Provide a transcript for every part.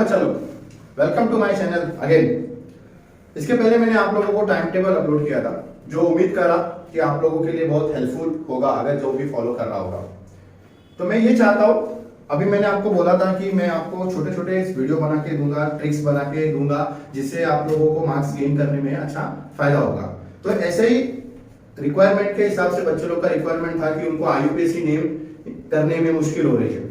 बच्चा लोग, welcome to my channel again. इसके पहले मैंने आप लोगों को टाइम टेबल अपलोड किया था, जो उम्मीद करा कि आप लोगों के लिए बहुत हेल्पफुल होगा अगर जो भी फॉलो कर रहा होगा। तो मैं ये चाहता हूँ, अभी मैंने आपको बोला था कि मैं आपको छोटे छोटे वीडियो बना के दूंगा, ट्रिक्स बना के दूंगा, जिससे आप लोगों को मार्क्स गेन करने में अच्छा फायदा होगा। तो ऐसे ही रिक्वायरमेंट के हिसाब से बच्चों लोग का रिक्वायरमेंट था कि उनको आईयूपीएससी नेम करने में मुश्किल हो रही है,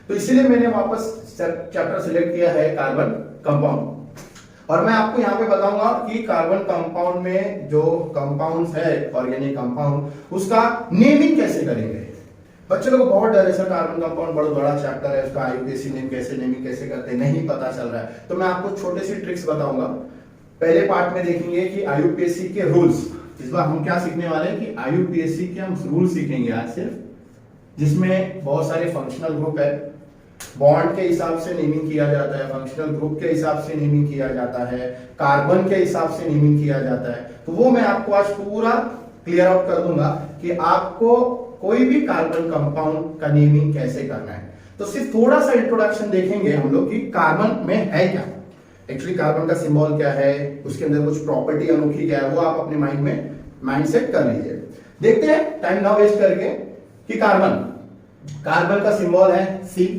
तो इसीलिए मैंने वापस चैप्टर सिलेक्ट किया है कार्बन कंपाउंड। और मैं आपको यहाँ पे बताऊंगा कि कार्बन कंपाउंड में जो कंपाउंड्स है, ऑर्गेनिक कंपाउंड, उसका नेमिंग कैसे करेंगे। बच्चों लोग बहुत डर है, सर कार्बन कंपाउंड बहुत बड़ा चैप्टर है, उसका आईयूपीएससी नेम कैसे, नेमिंग कैसे करते, नहीं पता चल रहा है। तो मैं आपको छोटे सी ट्रिक्स बताऊंगा। पहले पार्ट में देखेंगे कि आईयूपीएससी के रूल्स। इस बार हम क्या सीखने वाले हैं कि आईयूपीएससी के हम रूल सीखेंगे आज सिर्फ, जिसमें बहुत सारे फंक्शनल ग्रुप है, बॉन्ड के हिसाब से नेमिंग किया जाता है, फंक्शनल ग्रुप के हिसाब से नेमिंग किया जाता है, कार्बन के हिसाब से नेमिंग किया जाता है। तो वो मैं आपको आज पूरा क्लियर आउट कर दूंगा कि आपको कोई भी कार्बन कंपाउंड का नेमिंग कैसे करना है। तो सिर्फ थोड़ा सा इंट्रोडक्शन देखेंगे हम लोग कि कार्बन में है क्या, एक्चुअली कार्बन का सिंबल क्या है, उसके अंदर कुछ प्रॉपर्टी अनोखी क्या है, वो आप अपने माइंड में माइंडसेट कर लीजिए। देखते हैं टाइम ना वेस्ट करके कि कार्बन का सिंबल है C,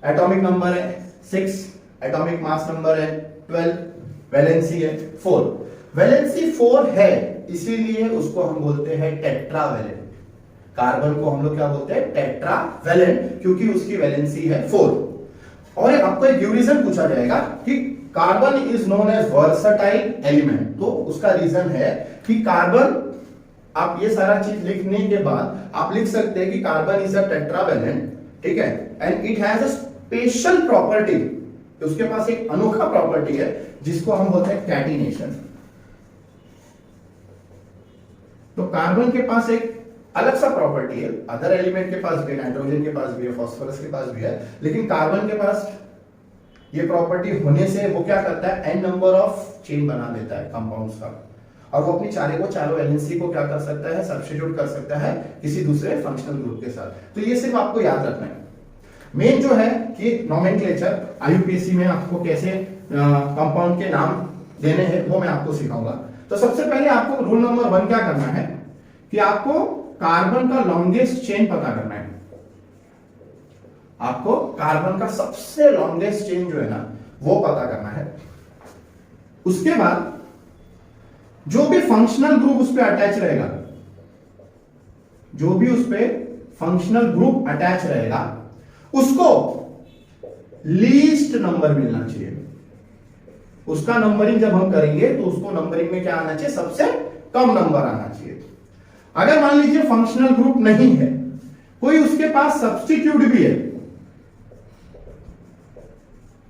एटॉमिक नंबर है 6, एटॉमिक मास नंबर है 12, वैलेंसी है 4। वैलेंसी 4 है, इसीलिए उसको हम बोलते हैं टेट्रावैलेंट। कार्बन को हम लोग क्या बोलते हैं, टेट्रावैलेंट, क्योंकि उसकी वैलेंसी है 4। और आपको एक रीजन पूछा जाएगा कि carbon is known as versatile element. तो उसका रीजन है कि कार्बन, आप ये सारा चीज लिखने के बाद आप लिख सकते हैं कि कार्बन इज अ टेट्रावैलेंट, ठीक है, and it has a special property. उसके पास एक अनोखा प्रॉपर्टी है जिसको हम बोलते हैं कैटिनेशन। तो कार्बन के पास एक अलग सा प्रॉपर्टी है, अदर एलिमेंट के पास भी, नाइट्रोजन के पास भी है, फास्फोरस के पास भी है, लेकिन कार्बन के पास ये प्रॉपर्टी होने से वो क्या करता है, n नंबर ऑफ चेन बना देता है कंपाउंड्स का, और वो अपनी चारों वैलेंसी को क्या कर सकता है, सब्स्टिट्यूट कर सकता है किसी दूसरे फंक्शनल ग्रुप के साथ। तो ये सिर्फ आपको याद रखना है। मेन जो है कि नोमेनक्लेचर आईयूपीएससी में आपको कैसे कंपाउंड के नाम देने हैं वो मैं आपको सिखाऊंगा। तो सबसे पहले आपको रूल नंबर 1 क्या करना है कि आपको कार्बन का लॉन्गेस्ट चेन पता करना है। आपको कार्बन का सबसे लॉन्गेस्ट चेन जो है ना वो पता करना है। उसके बाद जो भी फंक्शनल ग्रुप उस पर अटैच रहेगा, जो भी उस पर फंक्शनल ग्रुप अटैच रहेगा, उसको लीस्ट नंबर मिलना चाहिए। उसका नंबरिंग जब हम करेंगे तो उसको नंबरिंग में क्या आना चाहिए, सबसे कम नंबर आना चाहिए। अगर मान लीजिए फंक्शनल ग्रुप नहीं है, कोई उसके पास सब्स्टिट्यूट भी है,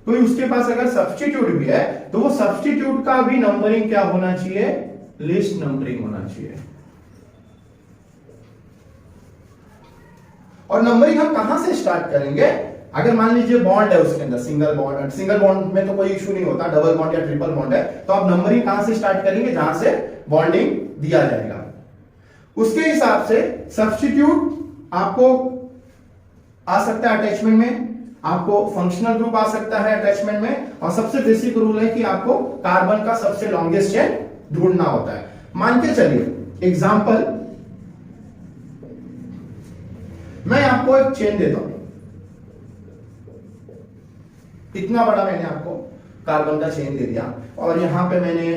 कोई उसके पास अगर सब्स्टिट्यूट भी है, तो वो सब्स्टिट्यूट का भी नंबरिंग क्या होना चाहिए, लिस्ट नंबरिंग होना चाहिए। और नंबरिंग हम कहां से स्टार्ट करेंगे, अगर मान लीजिए बॉन्ड है उसके अंदर, सिंगल बॉन्ड में तो कोई इशू नहीं होता, डबल बॉन्ड या ट्रिपल बॉन्ड है, तो आप नंबरिंग कहां से स्टार्ट करेंगे, जहां से बॉन्डिंग दिया जाएगा उसके हिसाब से सब्स्टिट्यूट आपको आ सकता है अटैचमेंट में, आपको फंक्शनल ग्रुप आ सकता है अटैचमेंट में, और सबसे बेसिक रूल है कि आपको कार्बन का सबसे लॉन्गेस्ट चेन ढूंढना होता है। मान के चलिए एग्जांपल, मैं आपको एक चेन देता हूं, इतना बड़ा मैंने आपको कार्बन का चेन दे दिया, और यहां पे मैंने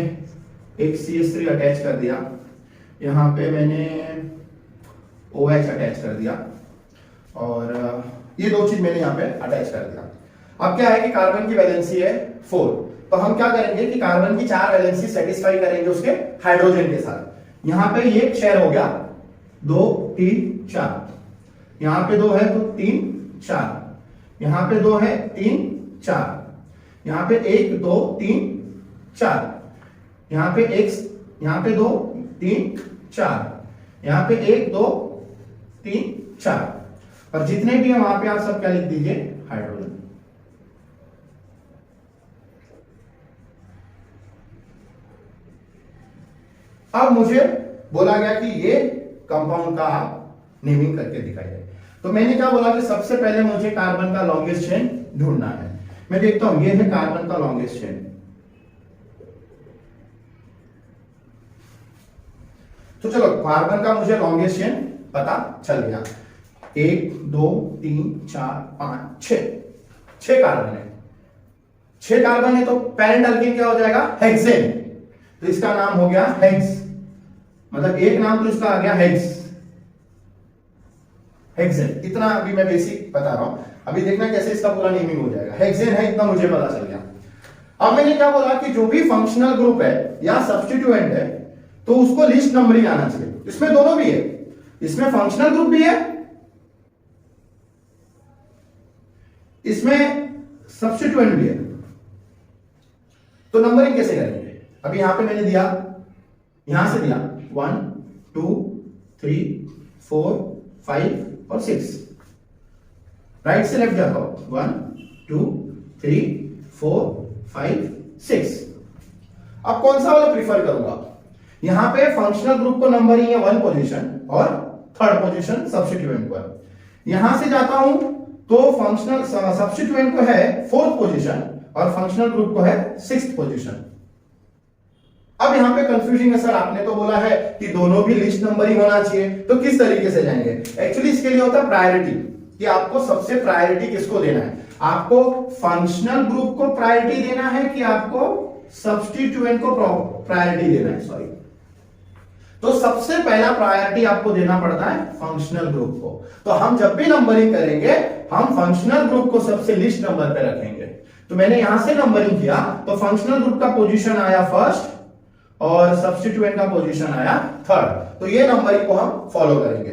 एक CH3 अटैच कर दिया, यहां पे मैंने OH अटैच कर दिया, और ये दो चीज मैंने यहां पे अटैच कर दिया। अब क्या है कि कार्बन की वैलेंसी है 4, तो हम क्या करेंगे कि कार्बन की 4 वैलेंसी सेटिस्फाई करेंगे उसके हाइड्रोजन के साथ। यहां पे ये शेयर हो गया 2 3 4, यहां पे 2 है तो 3 4, यहां पे 2 है 3 4, यहां पे 1 2 3 4, यहां पे 2 3 4, यहां पे 1 2 3 4, और जितने भी है वहां पे आप सब क्या लिख दीजिए, हाइड्रोजन। अब मुझे बोला गया कि ये कंपाउंड का आप नेमिंग करके दिखाइए। तो मैंने क्या बोला कि सबसे पहले मुझे कार्बन का लॉन्गेस्ट चेन ढूंढना है। मैं देखता हूं, ये है कार्बन का लॉन्गेस्ट चेन। तो चलो कार्बन का मुझे लॉन्गेस्ट चेन पता चल गया। 1 2 3 4 5 6 कार्बन है। 6 कार्बन है तो पेरेंट अल्केन क्या हो जाएगा? हेक्सेन। तो इसका नाम हो गया हेक्स, मतलब एक नाम तो इसका आ गया हेक्स, हेक्सेन। इतना अभी मैं बेसिक बता रहा हूं, अभी देखना कैसे इसका पूरा नेमिंग हो जाएगा। हेक्सेन है, इतना मुझे पता चल गया। अब मैंने क्या बोला कि जो भी फंक्शनल ग्रुप है या सब्स्टिट्यूएंट है तो उसको लिस्ट नंबरिंग आना चाहिए। इसमें दोनों भी है, इसमें फंक्शनल ग्रुप भी है, इसमें सब्स्टिट्यूएंट भी है। तो नंबरिंग कैसे करेंगे? अभी यहां पे मैंने दिया, यहां से दिया 1 2 3 4 5 और 6। राइट से लेफ्ट जाता हूं, 1 2 3 4 5 6। अब कौन सा वाला प्रीफर करूंगा? यहां पे फंक्शनल ग्रुप को नंबरिंग है 1 पोजीशन और 3rd पोजीशन सब्स्टिट्यूएंट पर। यहां से जाता हूं तो फंक्शनल सब्स्टिट्यूएंट को है 4th पोजीशन और फंक्शनल ग्रुप को है 6th पोजीशन। अब यहां पे कंफ्यूजिंग है, सर आपने तो बोला है कि दोनों भी लिस्ट नंबरिंग होना चाहिए, तो किस तरीके से जाएंगे? एक्चुअली इसके लिए होता है प्रायोरिटी, कि आपको सबसे प्रायोरिटी किसको देना है। आपको फंक्शनल ग्रुप को प्रायोरिटी देना है कि आपको सब्स्टिट्यूएंट को प्रायोरिटी देना है, सॉरी। तो सबसे पहला प्रायोरिटी आपको देना पड़ता है फंक्शनल ग्रुप को। तो हम जब भी नंबरिंग करेंगे हम फंक्शनल ग्रुप को सबसे लिस्ट नंबर पे रखेंगे। तो मैंने यहां से नंबरिंग किया तो फंक्शनल ग्रुप का पोजीशन आया 1st और सब्स्टिट्यूएंट का पोजीशन आया 3rd। तो ये नंबरिंग को हम फॉलो करेंगे।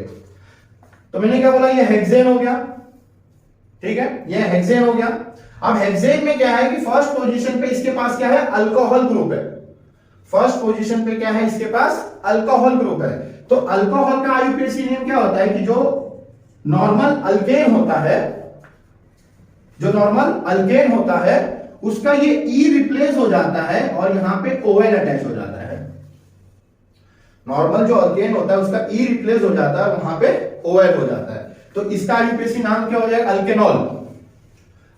तो मैंने क्या बोला, ये हेक्सेन हो गया, ठीक है, ये हेक्सेन हो गया। अब हेक्सेन में क्या है कि 1st पोजीशन पे इसके पास क्या है? अल्कोहल ग्रुप है। 1st पोजीशन पे क्या है? इसके पास अल्कोहल ग्रुप है। तो अल्कोहल का आईयूपीएसी नेम क्या होता है कि जो नॉर्मल अल्केन होता है, जो नॉर्मल अल्केन होता है उसका ये ई रिप्लेस हो जाता है और यहां पे ओएल अटैच हो जाता है। नॉर्मल जो अल्केन होता है उसका ई रिप्लेस हो जाता है, वहां पे ओएल हो जाता है। तो इसका आईयूपीएसी नाम क्या हो जाएगा? अल्केनॉल।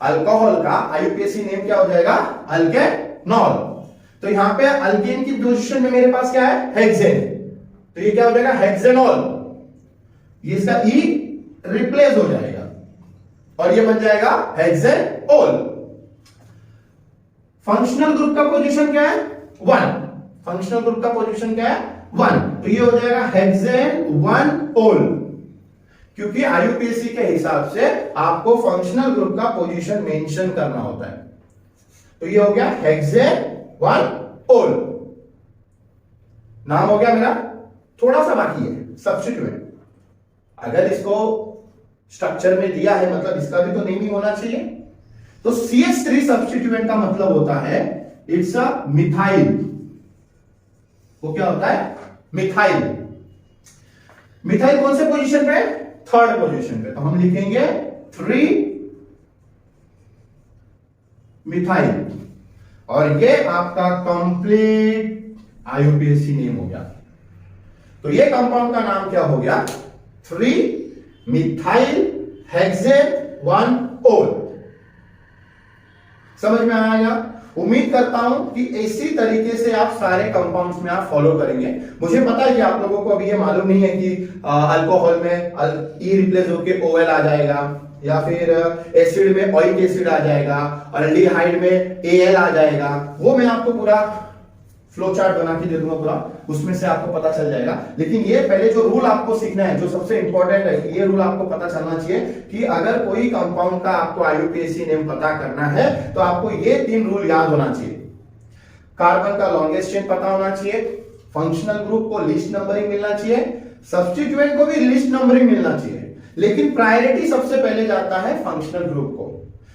अल्कोहल का आईयूपीएसी नेम क्या हो जाएगा? अल्केनॉल। तो यहां पे अल्केन की पोजीशन में मेरे पास क्या है? हेक्सेन। तो ये क्या हो जाएगा? हेक्सेनॉल। ये इसका ई रिप्लेस हो जाएगा और ये बन जाएगा हेक्सेनॉल। फंक्शनल ग्रुप का पोजीशन क्या है? 1। फंक्शनल ग्रुप का पोजीशन क्या है? 1। तो ये हो जाएगा हेक्सेन-1-ओल, क्योंकि आईयूपीएसी के हिसाब से आपको फंक्शनल ग्रुप का पोजीशन मेंशन करना होता है। तो ये हो गया हेक्सेन-1-ओल। नाम हो गया मेरा, थोड़ा सा बाकी है सब्स्टिट्यूएंट। अगर इसको स्ट्रक्चर में दिया है मतलब इसका भी तो नेमिंग होना चाहिए। तो CH3 सब्स्टिट्यूएंट का मतलब होता है इट्स अ मिथाइल। वो क्या होता है? मिथाइल। मिथाइल कौन से पोजीशन पे? 3rd पोजीशन पे। तो हम लिखेंगे 3 मिथाइल और ये आपका कंप्लीट आईयूपीएसी नेम हो गया। तो ये कंपाउंड का नाम क्या हो गया? 3 मिथाइल हेक्सेन-1-ओल। समझ में आएगा? उम्मीद करता हूं कि इसी तरीके से आप सारे कंपाउंड्स में आप फॉलो करेंगे। मुझे पता है कि आप लोगों को अभी ये मालूम नहीं है कि अल्कोहल में ई रिप्लेस होके ओएल आ जाएगा या फिर एसिड में ऑइक एसिड आ जाएगा और एल्डिहाइड में एएल आ जाएगा। वो मैं आपको पूरा फ्लो चार्ट बना के दे दूंगा पूरा, उसमें से आपको पता चल जाएगा। लेकिन ये पहले जो रूल आपको सीखना है, जो सबसे इंपॉर्टेंट है, ये रूल आपको पता चलना चाहिए कि अगर कोई कंपाउंड का आपको आईयूपीएसी नेम पता करना है तो आपको ये 3 रूल याद होना चाहिए। कार्बन का लॉन्गेस्ट चेन पता होना चाहिए, फंक्शनल ग्रुप को लिस्ट नंबरिंग मिलना चाहिए, सब्स्टिट्यूएंट को भी लिस्ट नंबरिंग मिलना चाहिए। लेकिन प्रायोरिटी सबसे पहले जाता है फंक्शनल ग्रुप को।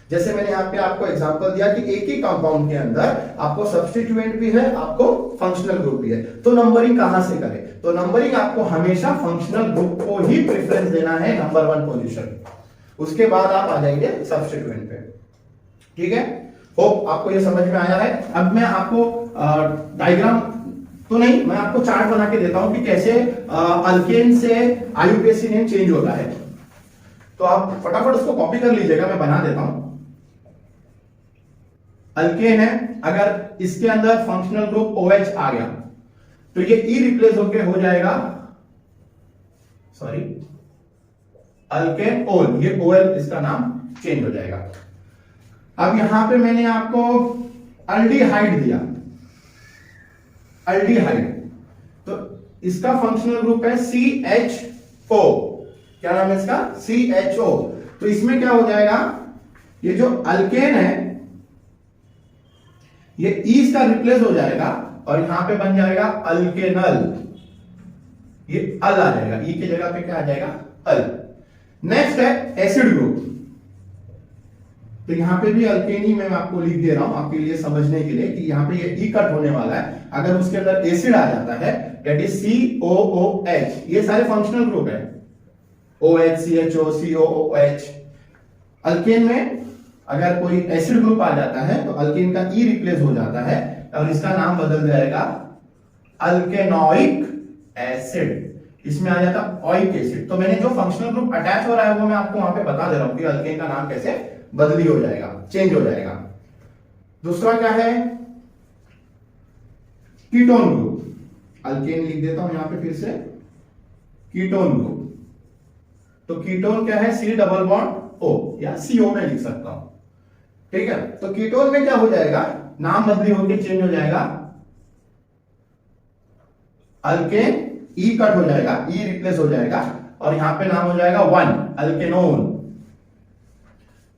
जैसे मैंने यहाँ पे आपको एग्जांपल दिया कि एक ही कंपाउंड के अंदर आपको सब्स्टिट्यूएंट भी है, आपको फंक्शनल ग्रुप भी है, तो नंबरिंग कहां से करें? तो नंबरिंग आपको हमेशा फंक्शनल ग्रुप को ही प्रेफरेंस देना है, नंबर 1 पोजीशन। उसके बाद आप आ जाएंगे सब्स्टिट्यूएंट पे। ठीक है, होप आपको ये समझ में आया है। अब मैं आपको डायग्राम तो नहीं, मैं आपको चार्ट बना के देता हूं कि कैसे अल्केन से आईयूपीएसी नेम चेंज होता है। तो आप फटाफट उसको कॉपी कर लीजिएगा, मैं बना देता हूं। अल्केन है, अगर इसके अंदर फंक्शनल ग्रुप OH आ गया तो ये E रिप्लेस होके हो जाएगा, सॉरी, अल्केन ओल, ये OL इसका नाम चेंज हो जाएगा। अब यहां पे मैंने आपको अल्डिहाइड दिया, अल्डिहाइड, तो इसका फंक्शनल ग्रुप है CHO, क्या नाम है इसका, CHO। तो इसमें क्या हो जाएगा, ये जो अल्केन है ये E का रिप्लेस हो जाएगा और यहां पे बन जाएगा अल्केनल, ये अल आ जाएगा, E की जगह पे क्या आ जाएगा, अल। नेक्स्ट है एसिड ग्रुप, तो यहां पे भी अल्केनी मैं आपको लिख दे रहा हूं आपके लिए समझने के लिए कि यहां पे ये E कट होने वाला है, अगर उसके अंदर एसिड आ जाता है दैट इज COOH, ये सारे फंक्शनल ग्रुप है, OH CHO COOH। अल्केन में अगर कोई एसिड ग्रुप आ जाता है तो अल्केन का E रिप्लेस हो जाता है और इसका नाम बदल जाएगा अल्केनोइक एसिड, इसमें आ जाता ऑइक एसिड। तो मैंने जो फंक्शनल ग्रुप अटैच हो रहा है वो मैं आपको वहां पे बता दे रहा हूं कि अल्केन का नाम कैसे बदली हो जाएगा, चेंज हो जाएगा। दूसरा क्या है, कीटोन ग्रुप, अल्केन लिख देता हूं यहां पे फिर से, कीटोन ग्रुप। तो कीटोन क्या है, C डबल बॉन्ड O या CO में लिख सकता हूं, ठीक है। तो कीटोन में क्या हो जाएगा, नाम बदली होकर चेंज हो जाएगा, अल्केन E कट हो जाएगा, E रिप्लेस हो जाएगा और यहां पे नाम हो जाएगा 1 अल्केनोन।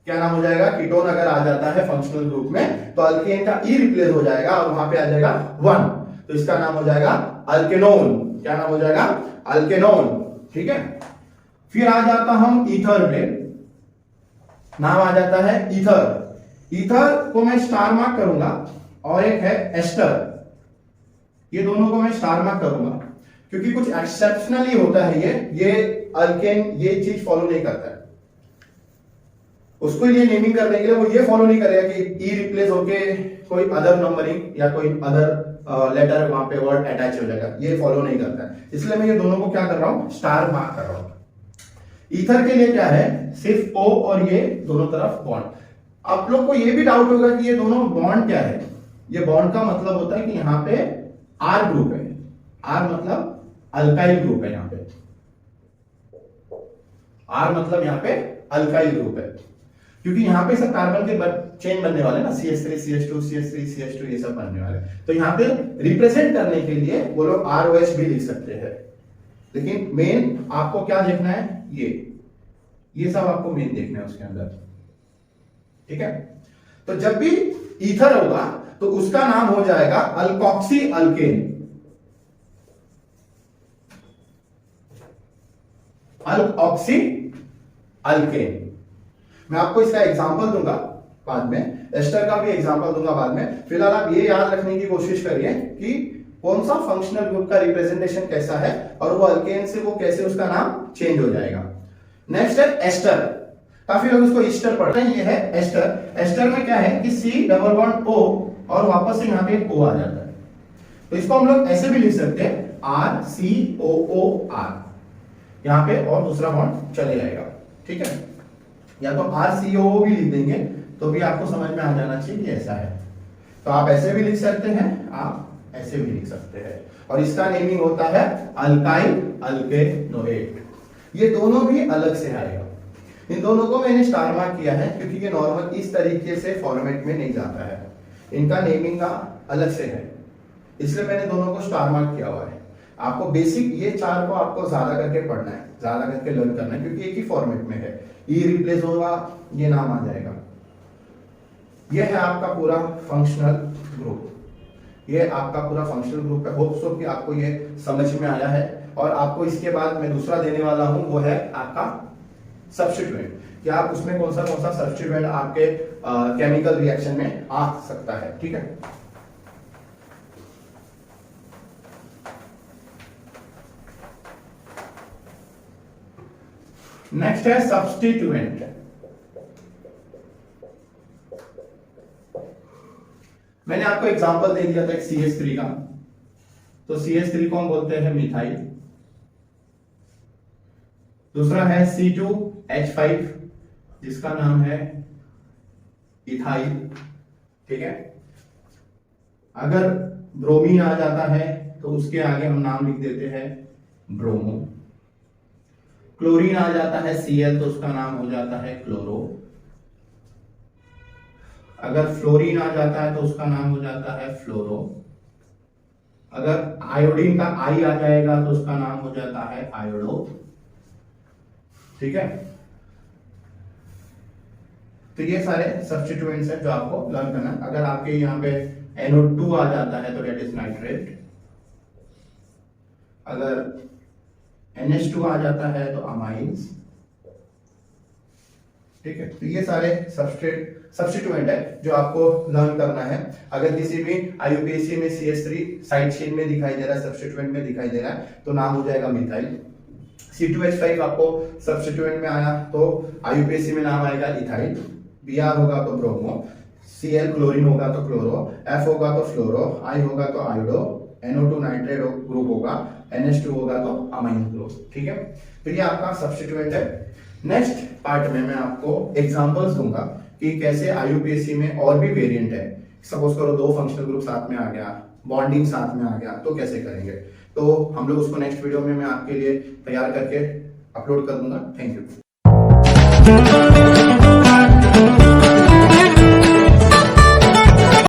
क्या नाम हो जाएगा, कीटोन अगर आ जाता है फंक्शनल ग्रुप में तो अल्केन का E रिप्लेस हो जाएगा और वहां पे आ जाएगा 1, तो इसका नाम हो जाएगा अल्केनोन। क्या नाम हो जाएगा, अल्केनोन, ठीक है। फिर आ जाता हम ईथर पे, नाम आ जाता है ईथर। ईथर को मैं स्टार मार्क करूंगा और एक है एस्टर, ये दोनों को मैं स्टार मार्क करूंगा क्योंकि कुछ एक्सेप्शनली होता है, ये अल्केन ये चीज फॉलो नहीं करता है, उसको ये नेमिंग करने के लिए वो ये फॉलो नहीं करेगा कि E रिप्लेस होके कोई अदर नंबरिंग या कोई अदर लेटर वहां पे वर्ड अटैच हो जाएगा, ये फॉलो नहीं करता है, इसलिए मैं ये दोनों को क्या कर रहा हूं, स्टार मार्क कर रहा हूं। ईथर के लिए क्या है, सिर्फ O और ये दोनों तरफ बॉन्ड। आप लोग को ये भी डाउट होगा कि ये दोनों बॉन्ड क्या है, ये बॉन्ड का मतलब होता है कि यहां पे R ग्रुप है, R मतलब अल्काइल ग्रुप है, यहां पे R मतलब यहां पे अल्काइल ग्रुप है, क्योंकि यहां पे सब कार्बन के चेन बनने वाले ना, CH3 CH2 CH3 CH2 ये सब बनने वाले, तो यहां पे रिप्रेजेंट करने के लिए वो लोग ROH भी लिख सकते हैं, लेकिन मेन आपको क्या देखना है, ये सब आपको मेन देखना है उसके अंदर, ठीक है। तो जब भी ईथर होगा तो उसका नाम हो जाएगा अल्कोक्सी अल्केन, अल्कोक्सी अल्केन। मैं आपको इसका एग्जांपल दूंगा बाद में, एस्टर का भी एग्जांपल दूंगा बाद में। फिलहाल आप ये याद रखने की कोशिश करिए कि कौन सा फंक्शनल ग्रुप का रिप्रेजेंटेशन कैसा है और वो अल्केन से वो कैसे उसका नाम चेंज हो जाएगा। नेक्स्ट है एस्टर, काफी लोग इसको ईस्टर पढ़ते हैं, ये है एस्टर। एस्टर में क्या है कि C डबल बॉन्ड O और वापस से यहाँ पे एक O आ जाता है, तो इसको हम लोग ऐसे भी लिख सकते हैं RCOOR, यहाँ पे और दूसरा बॉन्ड चले जाएगा, ठीक है। या तो RCOO भी लिख देंगे तो भी आपको समझ में आ जाना चाहिए कि ऐसा है, तो आप ऐसे भी लिख सकते हैं, आप ऐसे भी लिख सकते हैं, और इसका नेमिंग होता है अल्काइल अल्केनोएट। ये दोनों भी अलग से आएगा, इन दोनों को मैंने स्टार मार्क किया है क्योंकि ये नॉर्मल इस तरीके से फॉर्मेट में नहीं जाता है, इनका नेमिंग का अलग से है, इसलिए मैंने दोनों को स्टार मार्क किया हुआ है। आपको बेसिक ये चार को आपको ज्यादा करके पढ़ना है, ज्यादा करके लर्न करना है, क्योंकि एक ही फॉर्मेट में है। E रिप्लेस होगा, ये नाम आ जाएगा। ये है आपका पूरा फंक्शनल ग्रुप, ये आपका पूरा फंक्शनल ग्रुप है। होप सो कि आपको ये समझ में आया है। और आपको इसके बाद मैं दूसरा देने वाला हूं, वो है आपका सब्स्टिट्यूएंट, कि आप उसमें कौन सा सब्स्टिट्यूएंट आपके केमिकल रिएक्शन में आ सकता है, ठीक है। नेक्स्ट है सब्स्टिट्यूएंट। मैंने आपको एग्जांपल दे दिया था एक CH3 का, तो CH3 को हम बोलते हैं मिथाइल। दूसरा है C2H5 जिसका नाम है इथाइल। ठीक है। अगर ब्रोमीन आ जाता है तो उसके आगे हम नाम लिख देते हैं ब्रोमो। क्लोरीन आ जाता है Cl तो उसका नाम हो जाता है क्लोरो। अगर फ्लोरीन आ जाता है तो उसका नाम हो जाता है फ्लोरो। अगर आयोडीन का आई आ जाएगा तो उसका नाम हो जाता है आयोडो। ठीक है, तो ये सारे सब्स्टिट्यूएंट्स हैं जो आपको लर्न करना है। अगर आपके यहाँ पे NO2 आ जाता है तो डेट इज नाइट्रेट। अगर NH2 आ जाता है तो अमाइंस। ठीक है, तो ये सारे सब्स्टिट्यूएंट है जो आपको लर्न करना है। अगर किसी भी IUPAC में CH3 साइड चेन में दिखाई दे रहा है, सब्स्टिट्यूएंट में दिखाई दे रहा है तो नाम हो जाएगा मिथाइल। C2H5 आपको सब्स्टिट्यूएंट में आया तो IUPAC में नाम आएगा इथाइल। Br होगा तो ब्रोमो, Cl क्लोरीन होगा तो क्लोरो, F होगा तो फ्लोरो, I होगा तो आयोडो, NO2 नाइट्रेट ग्रुप होगा, NH2 होगा तो अमाइन ग्रुप। ठीक है, तो ये आपका सब्स्टिट्यूएंट है। नेक्स्ट पार्ट में मैं आपको एग्जांपल्स दूंगा कि कैसे IUPAC में और भी वेरिएंट है। सपोज करो 2 फंक्शनल ग्रुप साथ में आ गया, बॉन्डिंग साथ में आ गया, तो कैसे करेंगे। तो हम लोग उसको नेक्स्ट वीडियो में मैं आपके लिए तैयार करके अपलोड कर दूंगा। Thank you.